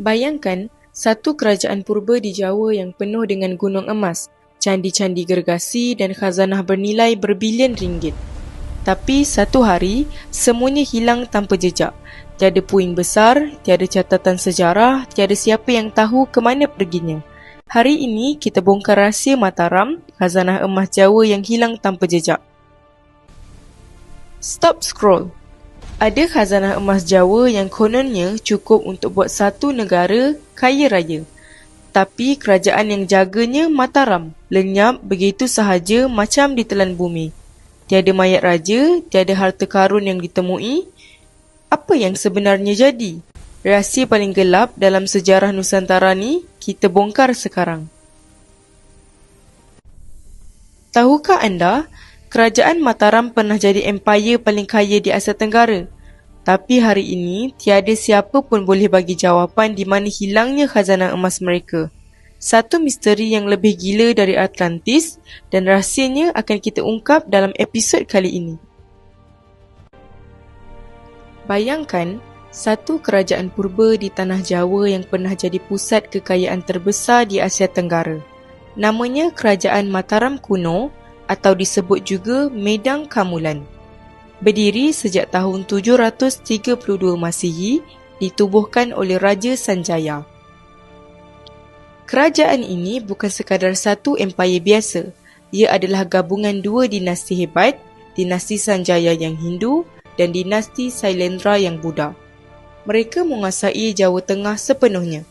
Bayangkan satu kerajaan purba di Jawa yang penuh dengan gunung emas, candi-candi gergasi dan khazanah bernilai berbilion ringgit. Tapi satu hari, semuanya hilang tanpa jejak. Tiada puing besar, tiada catatan sejarah, tiada siapa yang tahu ke mana perginya. Hari ini kita bongkar rahsia Mataram, khazanah emas Jawa yang hilang tanpa jejak. Stop scroll. Ada khazanah emas Jawa yang kononnya cukup untuk buat satu negara kaya raya. Tapi kerajaan yang jaganya Mataram, lenyap begitu sahaja macam ditelan bumi. Tiada mayat raja, tiada harta karun yang ditemui. Apa yang sebenarnya jadi? Rahsia paling gelap dalam sejarah Nusantara ni kita bongkar sekarang. Tahukah anda, kerajaan Mataram pernah jadi empayar paling kaya di Asia Tenggara. Tapi hari ini, tiada siapa pun boleh bagi jawapan di mana hilangnya khazanah emas mereka. Satu misteri yang lebih gila dari Atlantis dan rahsianya akan kita ungkap dalam episod kali ini. Bayangkan, satu kerajaan purba di tanah Jawa yang pernah jadi pusat kekayaan terbesar di Asia Tenggara. Namanya Kerajaan Mataram Kuno atau disebut juga Medang Kamulan. Berdiri sejak tahun 732 Masihi, ditubuhkan oleh Raja Sanjaya. Kerajaan ini bukan sekadar satu empayar biasa. Ia adalah gabungan dua dinasti hebat, dinasti Sanjaya yang Hindu dan dinasti Sailendra yang Buddha. Mereka menguasai Jawa Tengah sepenuhnya.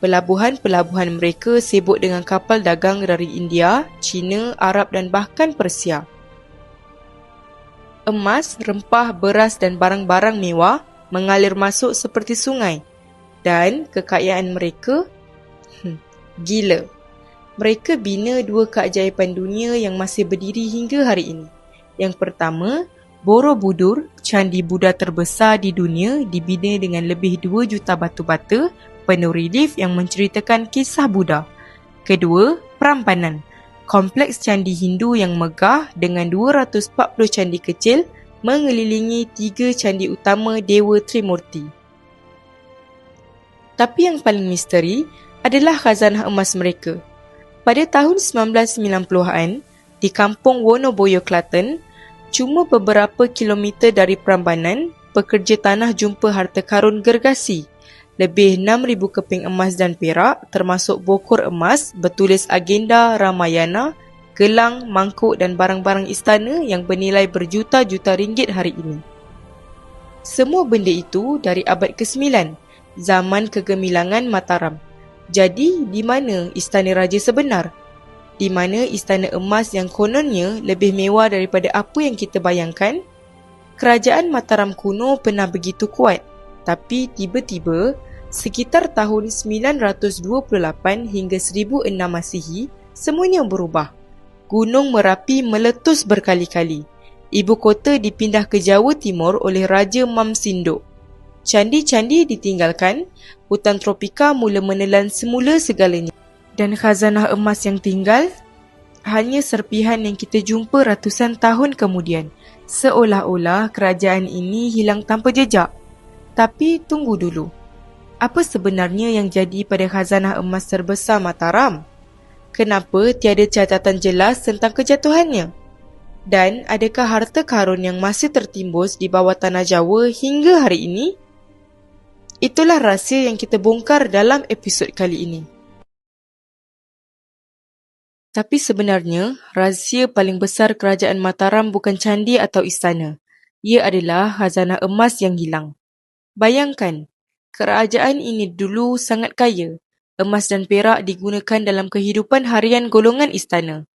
Pelabuhan-pelabuhan mereka sibuk dengan kapal dagang dari India, China, Arab dan bahkan Persia. Emas, rempah, beras dan barang-barang mewah mengalir masuk seperti sungai. Dan kekayaan mereka gila. Mereka bina dua keajaiban dunia yang masih berdiri hingga hari ini. Yang pertama, Borobudur, candi Buddha terbesar di dunia, dibina dengan lebih 2 juta batu bata penuh relief yang menceritakan kisah Buddha. Kedua, Prambanan, kompleks candi Hindu yang megah dengan 240 candi kecil mengelilingi 3 candi utama Dewa Trimurti. Tapi yang paling misteri adalah khazanah emas mereka. Pada tahun 1990-an, di kampung Wonoboyo, Klaten, cuma beberapa kilometer dari Prambanan, pekerja tanah jumpa harta karun gergasi. Lebih 6,000 keping emas dan perak, termasuk bokor emas, bertulis agenda Ramayana, gelang, mangkuk dan barang-barang istana yang bernilai berjuta-juta ringgit hari ini. Semua benda itu dari abad ke-9, zaman kegemilangan Mataram. Jadi, di mana istana raja sebenar? Di mana istana emas yang kononnya lebih mewah daripada apa yang kita bayangkan? Kerajaan Mataram kuno pernah begitu kuat, tapi tiba-tiba, sekitar tahun 928 hingga 1006 Masihi, semuanya berubah. Gunung Merapi meletus berkali-kali. Ibu kota dipindah ke Jawa Timur oleh Raja Mamsindok. Candi-candi ditinggalkan, hutan tropika mula menelan semula segalanya. Dan khazanah emas yang tinggal hanya serpihan yang kita jumpa ratusan tahun kemudian. Seolah-olah kerajaan ini hilang tanpa jejak. Tapi tunggu dulu. Apa sebenarnya yang jadi pada khazanah emas terbesar Mataram? Kenapa tiada catatan jelas tentang kejatuhannya? Dan adakah harta karun yang masih tertimbus di bawah tanah Jawa hingga hari ini? Itulah rahsia yang kita bongkar dalam episod kali ini. Tapi sebenarnya, rahsia paling besar kerajaan Mataram bukan candi atau istana. Ia adalah khazanah emas yang hilang. Bayangkan, kerajaan ini dulu sangat kaya. Emas dan perak digunakan dalam kehidupan harian golongan istana.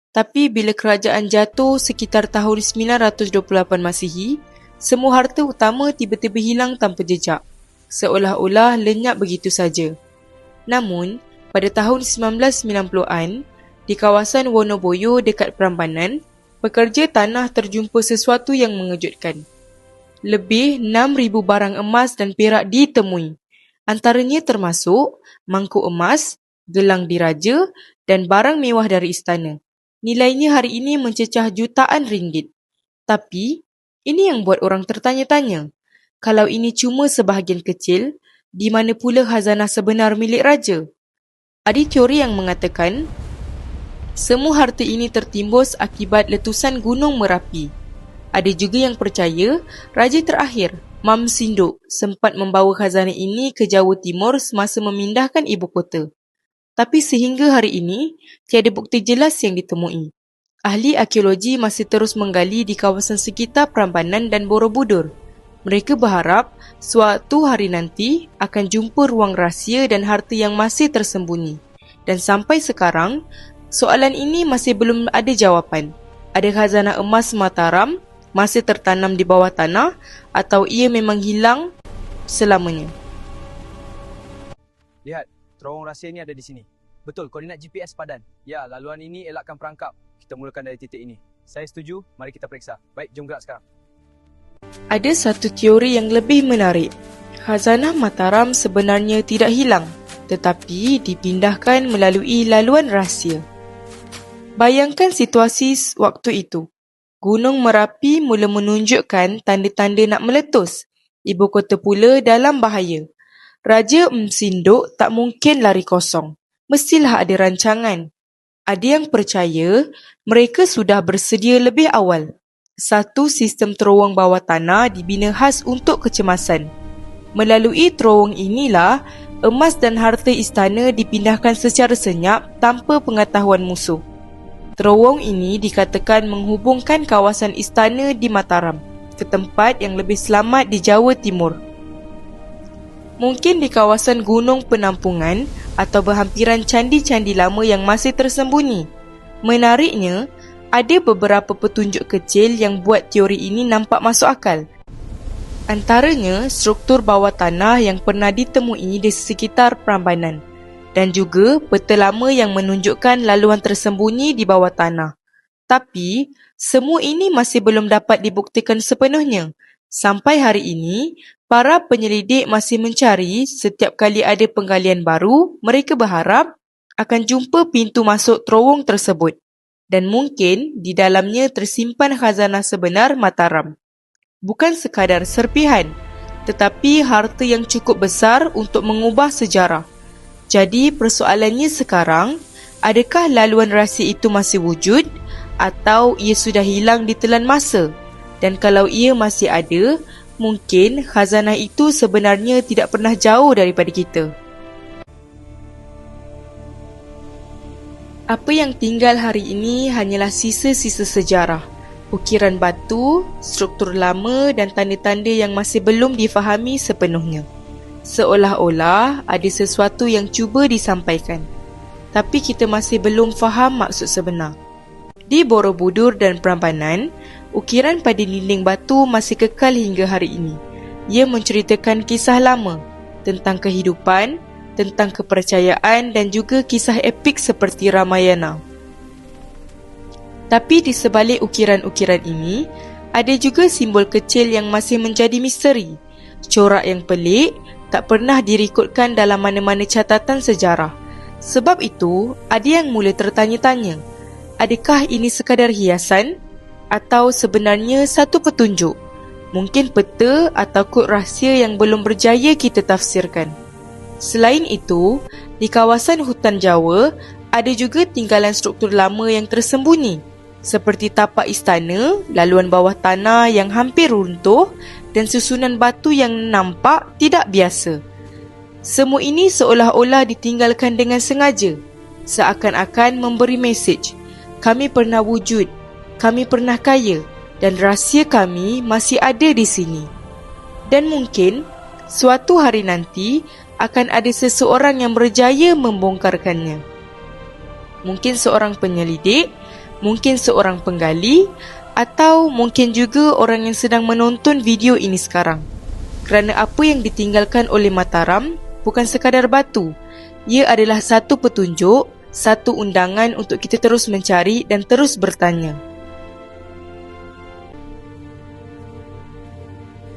Tapi bila kerajaan jatuh sekitar tahun 928 Masihi, semua harta utama tiba-tiba hilang tanpa jejak. Seolah-olah lenyap begitu saja. Namun, pada tahun 1990-an, di kawasan Wonoboyo dekat Prambanan, pekerja tanah terjumpa sesuatu yang mengejutkan. Lebih 6,000 barang emas dan perak ditemui. Antaranya termasuk mangkuk emas, gelang diraja dan barang mewah dari istana. Nilainya hari ini mencecah jutaan ringgit. Tapi, ini yang buat orang tertanya-tanya. Kalau ini cuma sebahagian kecil, Di mana pula khazanah sebenar milik raja? Ada teori yang mengatakan semua harta ini tertimbus akibat letusan Gunung Merapi. Ada juga yang percaya raja terakhir, Mam Sindok, sempat membawa khazanah ini ke Jawa Timur semasa memindahkan ibu kota. Tapi sehingga hari ini, tiada bukti jelas yang ditemui. Ahli arkeologi masih terus menggali di kawasan sekitar Prambanan dan Borobudur. Mereka berharap suatu hari nanti akan jumpa ruang rahsia dan harta yang masih tersembunyi. Dan sampai sekarang, soalan ini masih belum ada jawapan. Ada khazanah emas Mataram masih tertanam di bawah tanah atau ia memang hilang selamanya? Lihat, terowong rahsia ini ada di sini. Betul, koordinat GPS padan. Ya, laluan ini elakkan perangkap. Kita mulakan dari titik ini. Saya setuju, mari kita periksa. Baik, jom gerak sekarang. Ada satu teori yang lebih menarik. Khazanah Mataram sebenarnya tidak hilang, tetapi dipindahkan melalui laluan rahsia. Bayangkan situasi waktu itu. Gunung Merapi mula menunjukkan tanda-tanda nak meletus. Ibu kota pula dalam bahaya. Raja Sindok tak mungkin lari kosong. Mestilah ada rancangan. Ada yang percaya mereka sudah bersedia lebih awal. Satu sistem terowong bawah tanah dibina khas untuk kecemasan. Melalui terowong inilah, emas dan harta istana dipindahkan secara senyap tanpa pengetahuan musuh. Terowong ini dikatakan menghubungkan kawasan istana di Mataram ke tempat yang lebih selamat di Jawa Timur. Mungkin di kawasan gunung penampungan atau berhampiran candi-candi lama yang masih tersembunyi. Menariknya, ada beberapa petunjuk kecil yang buat teori ini nampak masuk akal. Antaranya, struktur bawah tanah yang pernah ditemui di sekitar Prambanan dan juga peta lama yang menunjukkan laluan tersembunyi di bawah tanah. Tapi, semua ini masih belum dapat dibuktikan sepenuhnya. Sampai hari ini, para penyelidik masih mencari. Setiap kali ada penggalian baru, mereka berharap akan jumpa pintu masuk terowong tersebut. Dan mungkin di dalamnya tersimpan khazanah sebenar Mataram. Bukan sekadar serpihan, tetapi harta yang cukup besar untuk mengubah sejarah. Jadi persoalannya sekarang, adakah laluan rahsia itu masih wujud atau ia sudah hilang ditelan masa? Dan kalau ia masih ada, mungkin khazanah itu sebenarnya tidak pernah jauh daripada kita. Apa yang tinggal hari ini hanyalah sisa-sisa sejarah, ukiran batu, struktur lama dan tanda-tanda yang masih belum difahami sepenuhnya. Seolah-olah ada sesuatu yang cuba disampaikan, tapi kita masih belum faham maksud sebenar. Di Borobudur dan Prambanan, ukiran pada dinding batu masih kekal hingga hari ini. Ia menceritakan kisah lama tentang kehidupan, tentang kepercayaan dan juga kisah epik seperti Ramayana. Tapi di sebalik ukiran-ukiran ini, ada juga simbol kecil yang masih menjadi misteri. Corak yang pelik tak pernah direkodkan dalam mana-mana catatan sejarah. Sebab itu, ada yang mula tertanya-tanya, adakah ini sekadar hiasan atau sebenarnya satu petunjuk? Mungkin peta atau kod rahsia yang belum berjaya kita tafsirkan. Selain itu, di kawasan hutan Jawa, ada juga tinggalan struktur lama yang tersembunyi, seperti tapak istana, laluan bawah tanah yang hampir runtuh dan susunan batu yang nampak tidak biasa. Semua ini seolah-olah ditinggalkan dengan sengaja, seakan-akan memberi mesej, kami pernah wujud, kami pernah kaya dan rahsia kami masih ada di sini. Dan mungkin, suatu hari nanti, akan ada seseorang yang berjaya membongkarkannya. Mungkin seorang penyelidik, mungkin seorang penggali, atau mungkin juga orang yang sedang menonton video ini sekarang. Kerana apa yang ditinggalkan oleh Mataram bukan sekadar batu. Ia adalah satu petunjuk, satu undangan untuk kita terus mencari dan terus bertanya.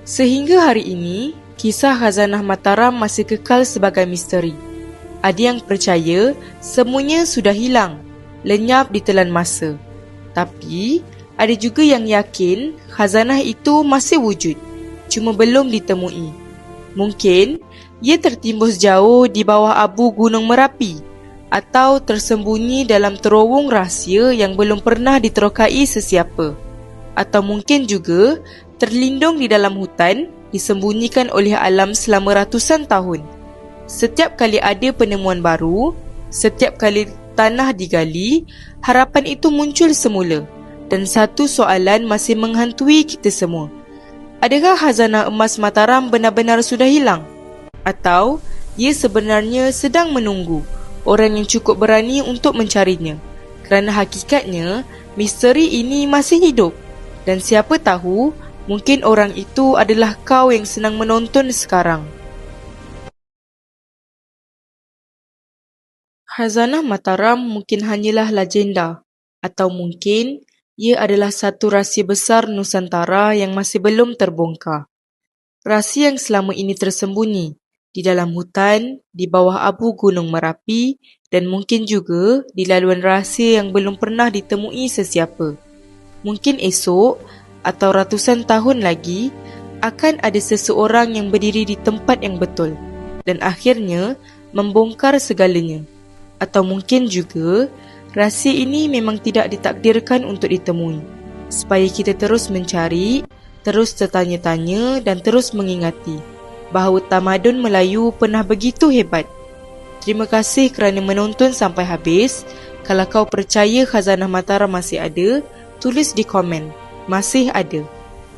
Sehingga hari ini, kisah khazanah Mataram masih kekal sebagai misteri. Ada yang percaya semuanya sudah hilang, lenyap ditelan masa. Tapi, ada juga yang yakin khazanah itu masih wujud, cuma belum ditemui. Mungkin, Ia tertimbus jauh di bawah abu Gunung Merapi atau tersembunyi dalam terowong rahsia yang belum pernah diterokai sesiapa. Atau mungkin juga terlindung di dalam hutan, disembunyikan oleh alam selama ratusan tahun. Setiap kali ada penemuan baru, setiap kali tanah digali, harapan itu muncul semula. Dan satu soalan masih menghantui kita semua. Adakah khazanah emas Mataram benar-benar sudah hilang? Atau ia sebenarnya sedang menunggu orang yang cukup berani untuk mencarinya? Kerana hakikatnya, misteri ini masih hidup. Dan siapa tahu, mungkin orang itu adalah kau yang senang menonton sekarang. Khazanah Mataram mungkin hanyalah legenda, atau mungkin ia adalah satu rahsia besar Nusantara yang masih belum terbongkar. Rahsia yang selama ini tersembunyi di dalam hutan, di bawah abu Gunung Merapi dan mungkin juga di laluan rahsia yang belum pernah ditemui sesiapa. Mungkin esok atau ratusan tahun lagi akan ada seseorang yang berdiri di tempat yang betul dan akhirnya membongkar segalanya. Atau mungkin juga rahsia ini memang tidak ditakdirkan untuk ditemui, supaya kita terus mencari, terus tertanya-tanya dan terus mengingati bahawa tamadun Melayu pernah begitu hebat. Terima kasih kerana menonton sampai habis. Kalau kau percaya khazanah Mataram masih ada, tulis di komen, masih ada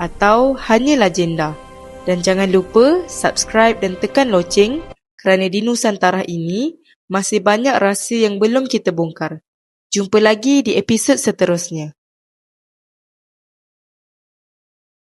atau hanya legenda. Dan jangan lupa subscribe dan tekan loceng kerana di Nusantara ini masih banyak rahsia yang belum kita bongkar. Jumpa lagi di episod seterusnya.